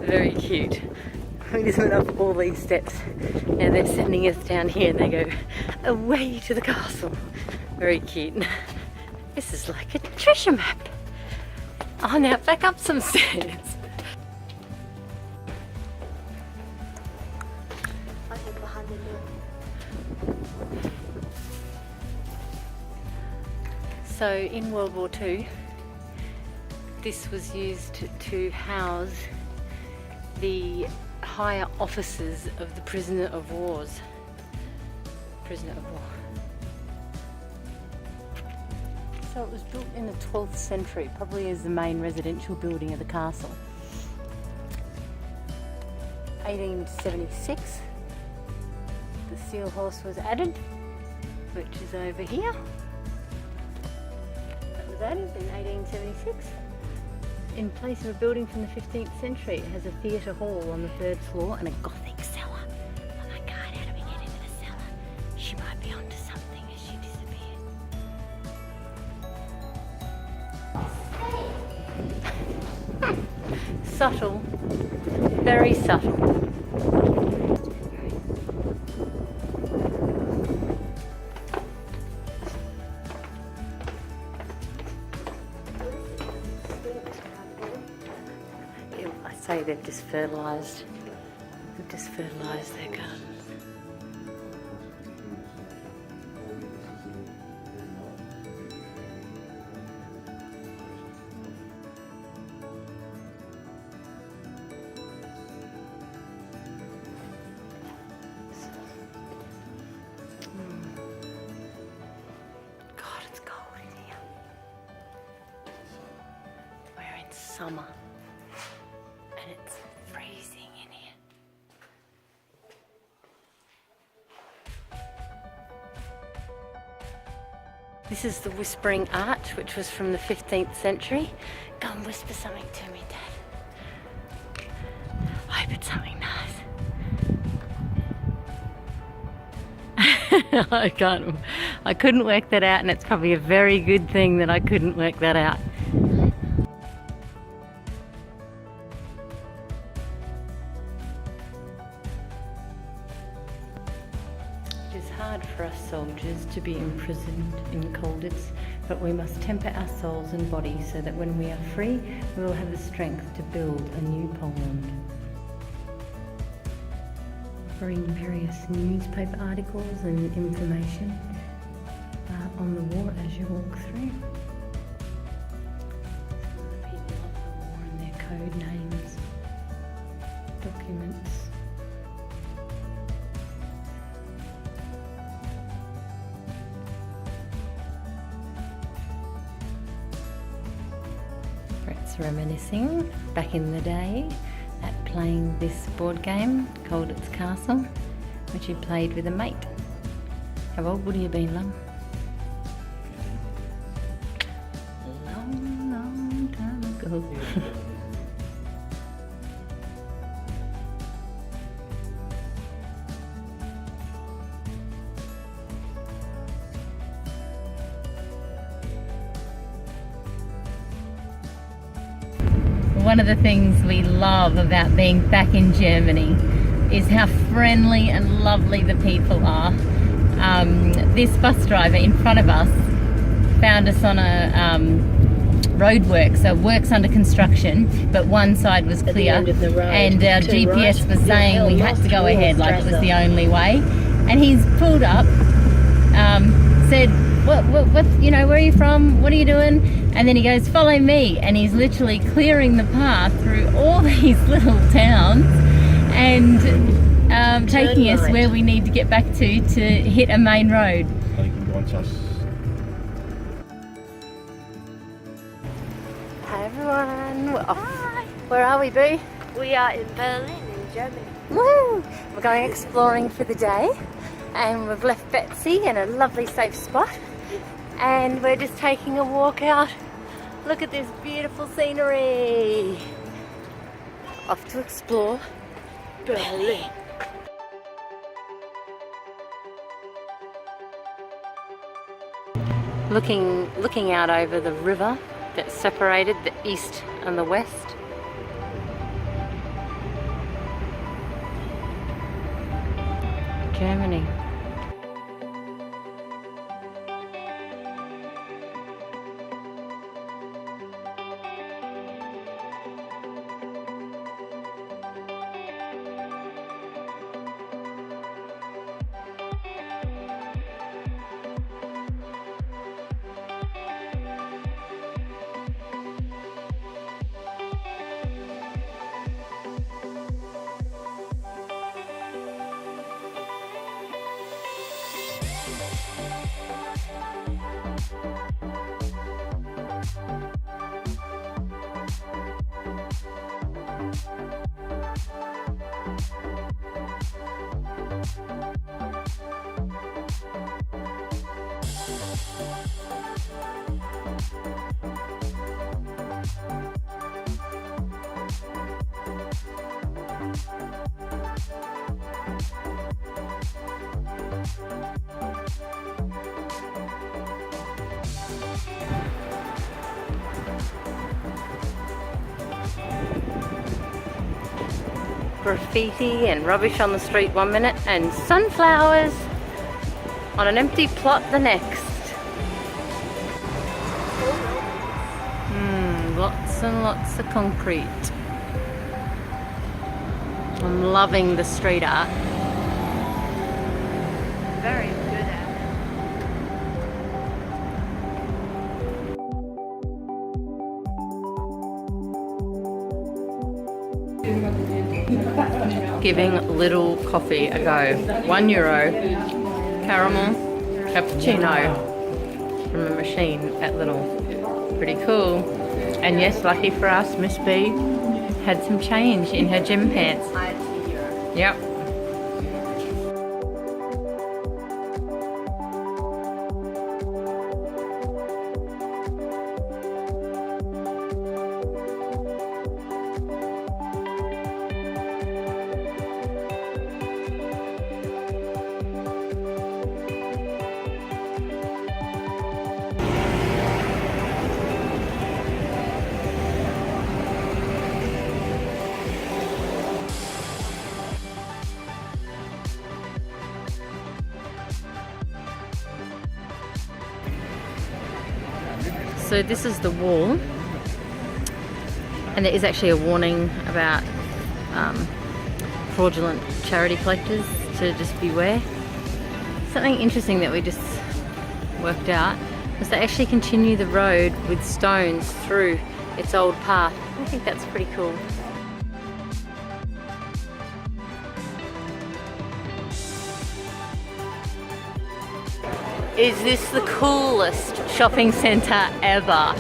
Very cute. We just went up all these steps and they're sending us down here and they go away to the castle. Very cute. This is like a treasure map. Oh, now back up some stairs. So in World War II, this was used to house the higher officers of the prisoner of war. So it was built in the 12th century, probably as the main residential building of the castle. 1876, the steel horse was added, which is over here. That was added in 1876. In place of a building from the 15th century. It has a theatre hall on the 3rd floor and a Gothic cellar. Oh my God, how do we get into the cellar? She might be onto something as she disappears. Subtle, very subtle. Say they've just fertilised their gardens. God, it's cold in here. We're in summer. And it's freezing in here. This is the Whispering Arch, which was from the 15th century. Go and whisper something to me, Dad. I hope it's something nice. I couldn't work that out, and it's probably a very good thing that I couldn't work that out. It is hard for us soldiers to be imprisoned in Colditz, but we must temper our souls and bodies so that when we are free, we will have the strength to build a new Poland. Offering various newspaper articles and information on the war as you walk through. Some of the people of the war and their code names, documents. Reminiscing back in the day at playing this board game, Colditz Castle, which he played with a mate. How old would he have been, Lum? Long, long time ago. One of the things we love about being back in Germany is how friendly and lovely the people are. This bus driver in front of us found us on a roadwork, so works under construction, but one side was clear, and our GPS was saying we had to go ahead, like it was the only way. And he's pulled up, said, what, you know, where are you from? What are you doing? And then he goes, follow me. And he's literally clearing the path through all these little towns and taking us where we need to get back to hit a main road. Hi everyone, we're off. Hi. Where are we, Boo? We are in Berlin, in Germany. Woo! We're going exploring for the day, and we've left Betsy in a lovely safe spot, and we're just taking a walk out. Look at this beautiful scenery. Off to explore Berlin. Looking out over the river that separated the east and the west. Germany. Graffiti and rubbish on the street 1 minute and sunflowers on an empty plot the next. Lots and lots of concrete. I'm loving the street art. Very good at Giving little coffee a go. €1 caramel cappuccino from a machine at Lidl. Pretty cool. And yes, lucky for us, Miss B had some change in her gym pants. Yep. So this is the wall, and there is actually a warning about fraudulent charity collectors to just beware. Something interesting that we just worked out was they actually continue the road with stones through its old path. I think that's pretty cool. Is this the coolest shopping centre ever?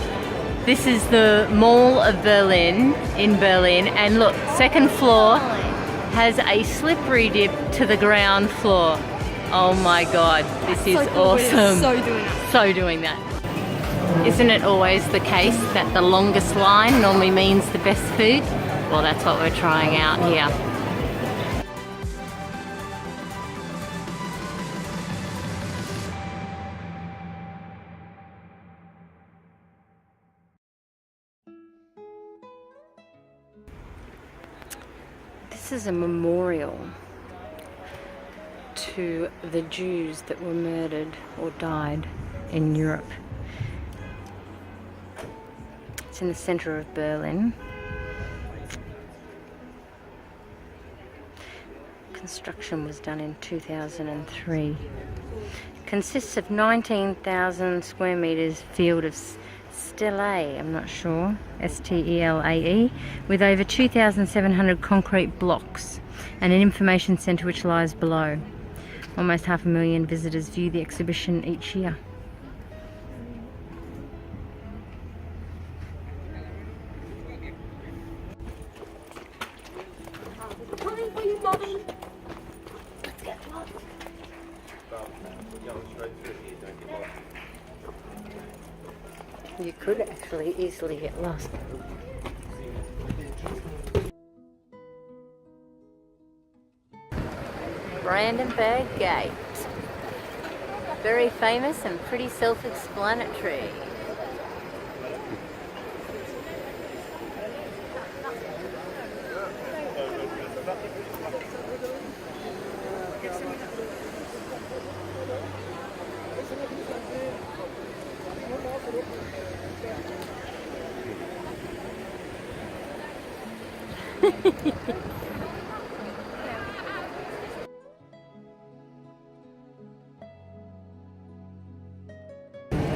This is the Mall of Berlin in Berlin, and look, second floor has a slippery dip to the ground floor. Oh my god, this is awesome. So doing that. Isn't it always the case that the longest line normally means the best food? Well, that's what we're trying out here. This is a memorial to the Jews that were murdered or died in Europe. It's in the centre of Berlin. Construction was done in 2003. Consists of 19,000 square metres field of stelae, I'm not sure, S-T-E-L-A-E, with over 2,700 concrete blocks and an information centre which lies below. Almost 500,000 visitors view the exhibition each year. You could actually easily get lost. Brandenburg Gate. Very famous and pretty self-explanatory.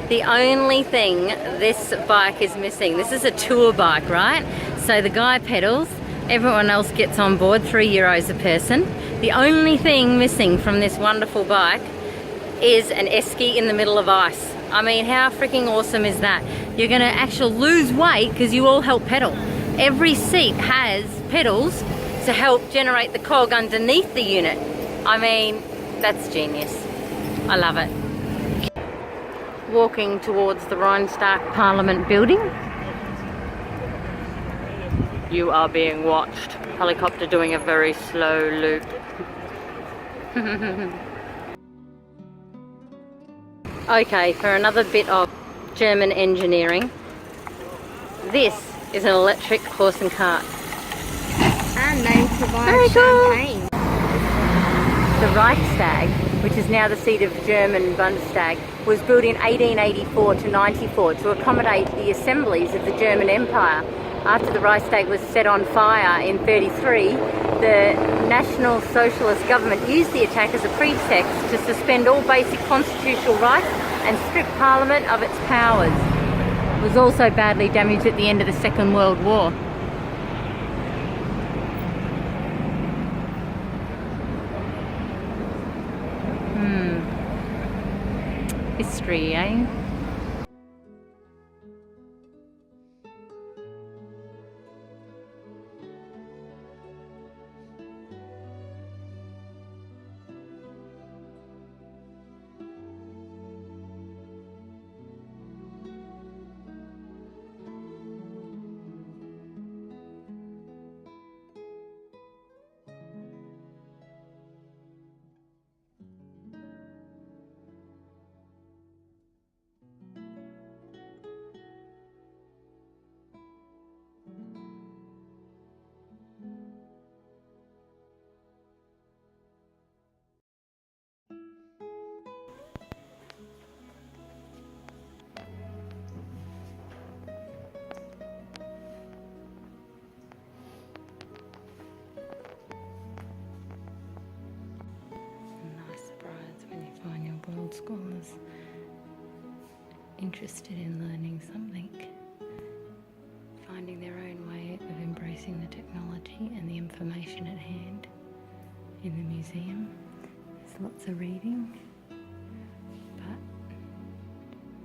The only thing this bike is missing, this is a tour bike, right? So the guy pedals, everyone else gets on board, €3 a person. The only thing missing from this wonderful bike is an esky in the middle of ice. I mean, how freaking awesome is that? You're gonna actually lose weight because you all help pedal. Every seat has pedals to help generate the cog underneath the unit. I mean, that's genius. I love it. Walking towards the Reichstag Parliament building. You are being watched. Helicopter doing a very slow loop. Okay, for another bit of German engineering. This is an electric horse and cart. And they provide champagne. The Reichstag, which is now the seat of German Bundestag, was built in 1884 to 94 to accommodate the assemblies of the German Empire. After the Reichstag was set on fire in 33, the National Socialist government used the attack as a pretext to suspend all basic constitutional rights and strip Parliament of its powers. It was also badly damaged at the end of the Second World War. History, eh? Scholars interested in learning something, finding their own way of embracing the technology and the information at hand in the museum. There's lots of reading, but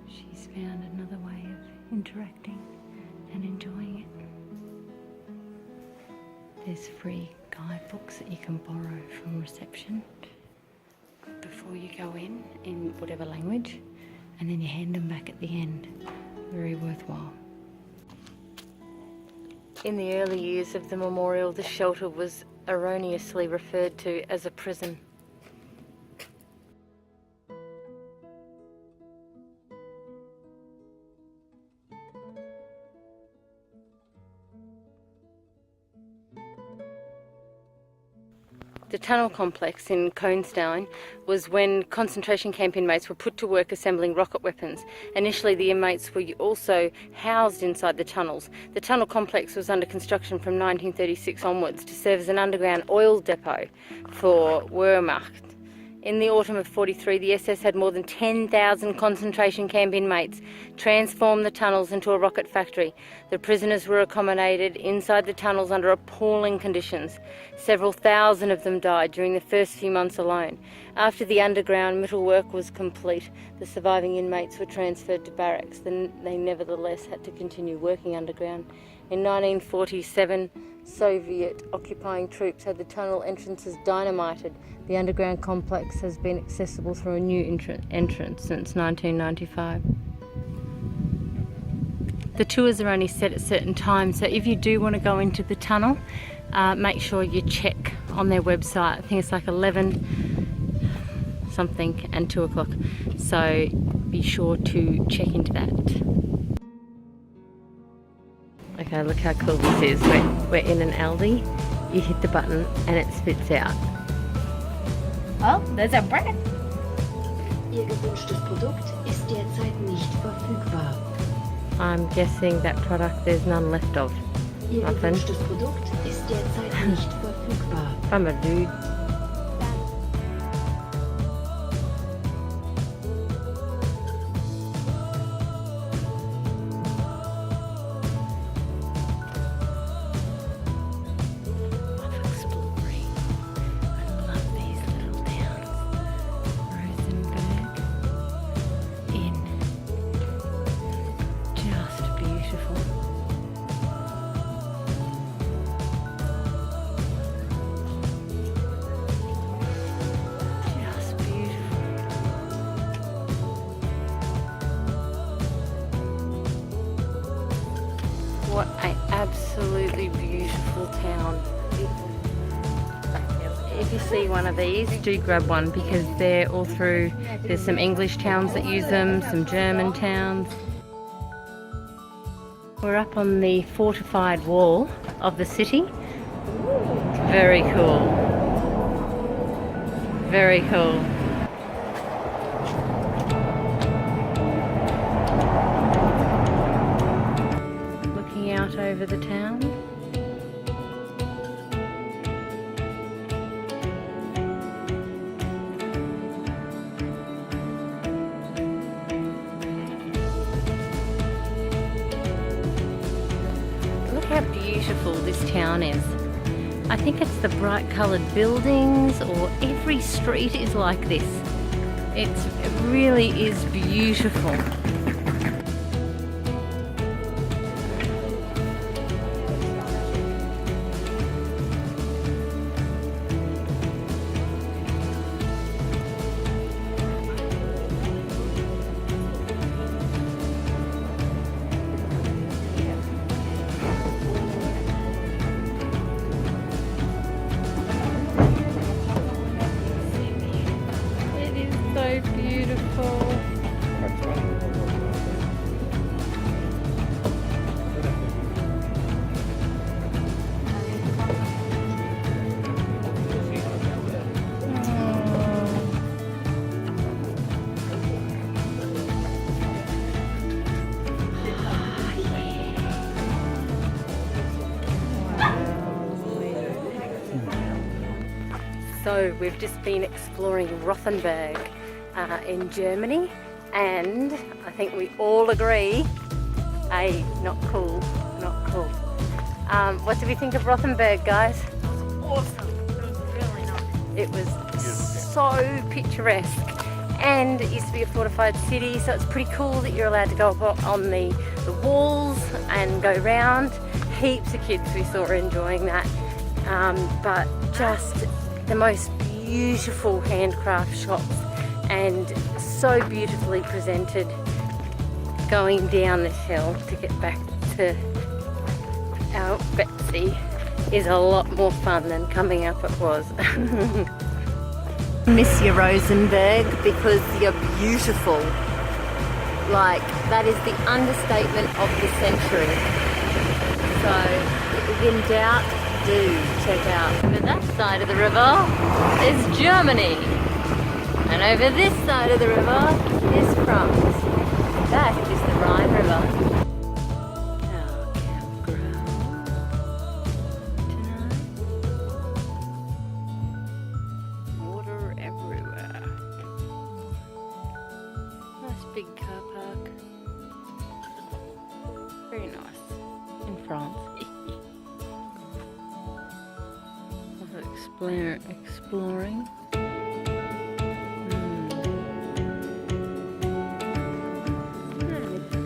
she's found another way of interacting and enjoying it. There's free guidebooks that you can borrow from reception before you go in whatever language, and then you hand them back at the end. Very worthwhile. In the early years of the memorial, the shelter was erroneously referred to as a prison. The tunnel complex in Colditz was when concentration camp inmates were put to work assembling rocket weapons. Initially, the inmates were also housed inside the tunnels. The tunnel complex was under construction from 1936 onwards to serve as an underground oil depot for Wehrmacht. In the autumn of 43, the SS had more than 10,000 concentration camp inmates transform the tunnels into a rocket factory. The prisoners were accommodated inside the tunnels under appalling conditions. Several thousand of them died during the first few months alone. After the underground metal work was complete, the surviving inmates were transferred to barracks. They nevertheless had to continue working underground. In 1947, Soviet occupying troops had the tunnel entrances dynamited. The underground complex has been accessible through a new entrance since 1995. The tours are only set at certain times, so if you do want to go into the tunnel, make sure you check on their website. I think it's like 11 something and 2 o'clock, so be sure to check into that. Okay, look how cool this is. We're in an Aldi. You hit the button and it spits out. Oh, there's a bread. Ihr gewünschtes Produkt ist derzeit nicht verfügbar. I'm guessing that product there's none left of. Ihr Muffin. gewünschtes Produkt ist derzeit nicht verfügbar. I'm a dude. What an absolutely beautiful town. If you see one of these, do grab one because they're all through. There's some English towns that use them, some German towns. We're up on the fortified wall of the city. Very cool. Very cool. Out over the town. Look how beautiful this town is. I think it's the bright coloured buildings, or every street is like this. It really is beautiful. So beautiful. So we've just been exploring Rothenburg in Germany, and I think we all agree, not cool, not cool. What do we think of Rothenburg, guys? Awesome. It was really nice. It was so picturesque, and it used to be a fortified city, so it's pretty cool that you're allowed to go up on the walls and go round. Heaps of kids we saw enjoying that, but just the most beautiful handcraft shops, and so beautifully presented. Going down this hill to get back to our Betsy is a lot more fun than coming up it was. Miss you, Rosenberg, because you're beautiful. Like, that is the understatement of the century. So, if in doubt, do check out. Over that side of the river is Germany, and over this side of the river is France. That is the Rhine River. Our campground tonight. Water everywhere. Nice big car park. Very nice in France. Exploring.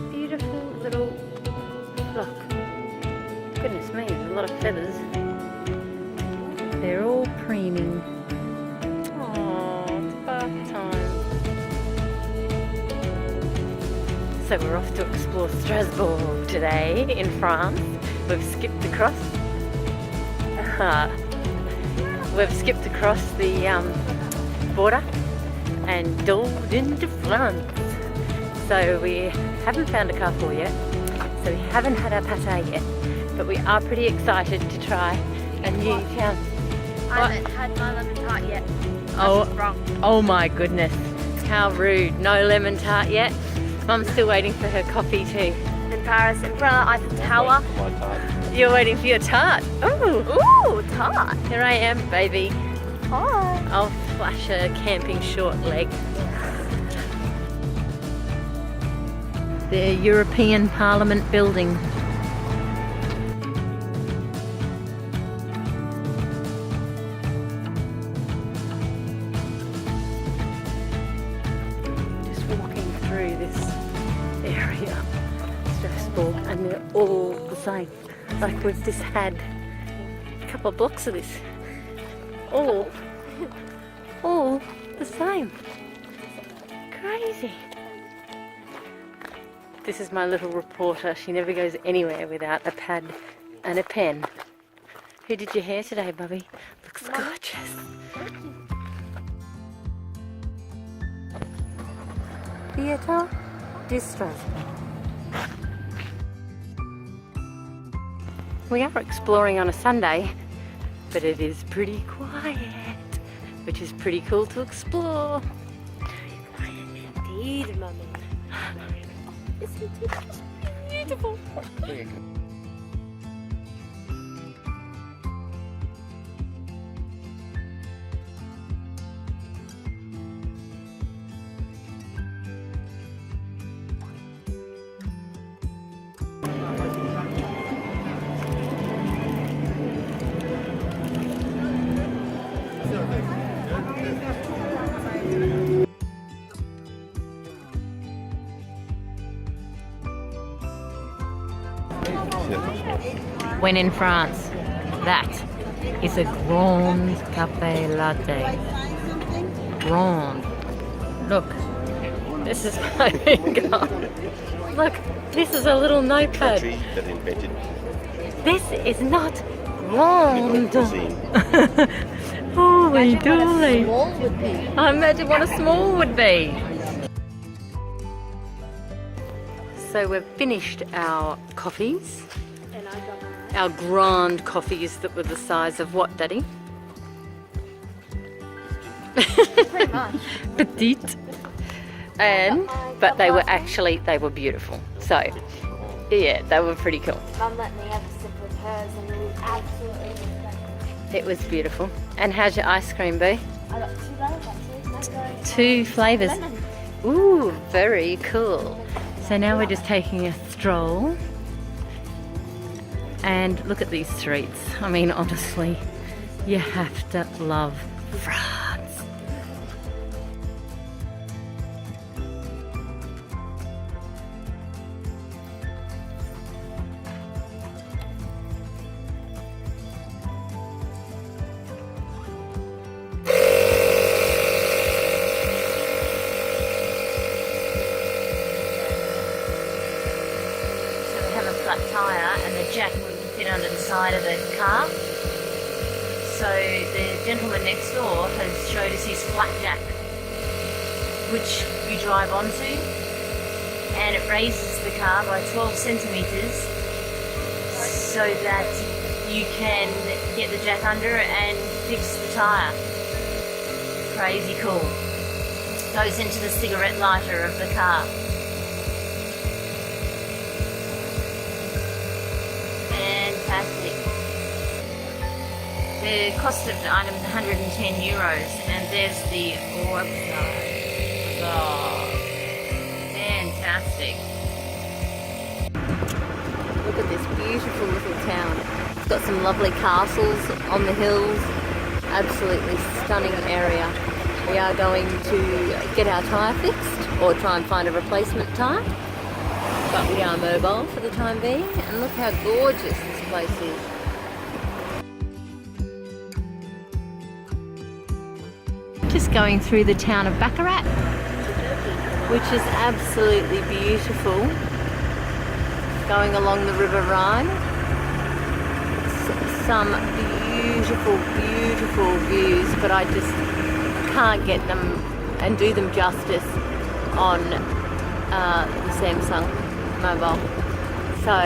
Beautiful little flock. Goodness me, there's a lot of feathers. They're all preening. Oh, it's bath time. So we're off to explore Strasbourg today in France. We've skipped across. We've skipped across the border and dove into France. So we haven't found a carrefour yet, so we haven't had our pâté yet, but we are pretty excited to try a new town. I haven't had my lemon tart yet. Oh, oh my goodness, how rude. No lemon tart yet. Mum's still waiting for her coffee too. In Paris, in front of the Eiffel Tower. You're waiting for your tart. Ooh, tart. Here I am, baby. Hi. I'll flash a camping short leg. The European Parliament building. Just walking through this area, Strasbourg, and they're all the same. Like we've just had a couple of blocks of this. All the same. Crazy. This is my little reporter. She never goes anywhere without a pad and a pen. Who did your hair today, Bubby? Looks gorgeous. Theatre de Strasbourg. We are exploring on a Sunday, but it is pretty quiet, which is pretty cool to explore. Indeed, Mummy. Isn't it beautiful? When in France, that is a Grand Café Latte. Grand. Look, this is my finger. Look, this is a little notepad. That invented This is not grand. Holy dooly. Small would be. I imagine what a small would be. So we've finished our coffees. And I got Our grand coffees that were the size of what, Daddy? pretty much. Petite. But they were beautiful. So, yeah, they were pretty cool. Mum let me have a sip with hers and it was absolutely incredible. It was beautiful. And how's your ice cream, Boo? I got 2 flavours actually. Mango, 2 flavours. lemon. Ooh, very cool. So now we're just taking a stroll. And look at these streets. I mean, honestly, you have to love France. Flat tyre and the jack wouldn't fit under the side of the car. So the gentleman next door has showed us his flat jack, which you drive onto, and it raises the car by 12 centimetres so that you can get the jack under and fix the tyre. Crazy cool. Goes into the cigarette lighter of the car. Fantastic. The cost of the item is €110, and there's the website. Oh, fantastic. Look at this beautiful little town. It's got some lovely castles on the hills. Absolutely stunning area. We are going to get our tyre fixed or try and find a replacement tyre. But we are mobile for the time being, and look how gorgeous this place is. Just going through the town of Baccarat, which is absolutely beautiful. Going along the River Rhine. Some beautiful, beautiful views, but I just can't get them and do them justice on the Samsung mobile, so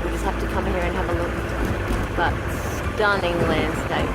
we just have to come here and have a look. But stunning landscape.